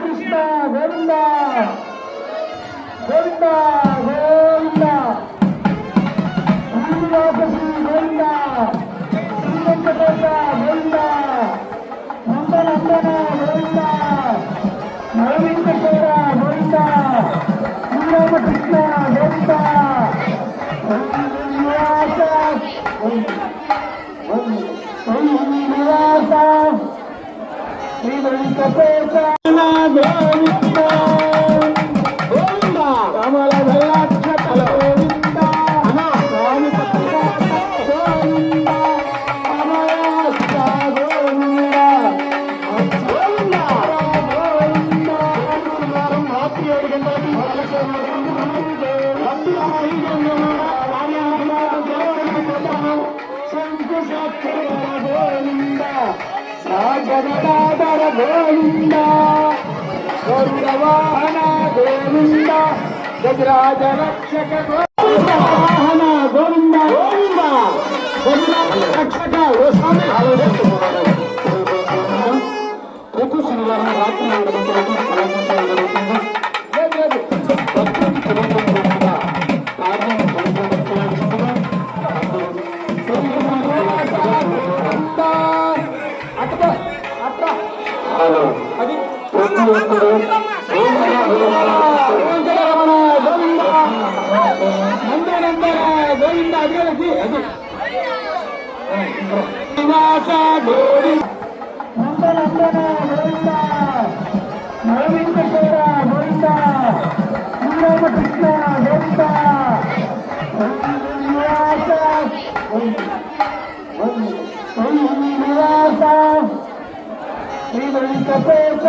కృష్ణ గోవింద గోవింద గోవింద శ్రీనివాసశ్రీ గోవింద శ్రీ వెంకటేశ గోవింద నందనందన గోవింద నవవెంకటేశ్వర గోవింద శ్రీరామకృష్ణ గోవింద శ్రీనివాస శ్రీనివాస శ్రీ వెంకటేశ గోవింద గోవింద కమల దయాక్షతల గోవింద స్వామి గోవింద అమయాస్త గోవింద గోవింద గోవింద రాత్రి 7 గంటలకి గోవింద సాగరదాదర గోవింద గరుడవాహన గోవింద గజరాజ రక్షక వాహన గోవింద గోవింద గజరాజ రక్షక ఓ స్వామి ప్రతి శనివారం రాత్రి 7 గంటలకు కళాశాల జరుగుతుంది. అది ప్రతి ఒక్కరు గోవింద అభివృద్ధి అది శ్రీనివాస గోవింద నందనందన గోవింద నవవెంకటేశ్వర గోవింద శ్రీరామకృష్ణ గోవింద శ్రీనివాస శ్రీనివాస శ్రీ వెంకటేశ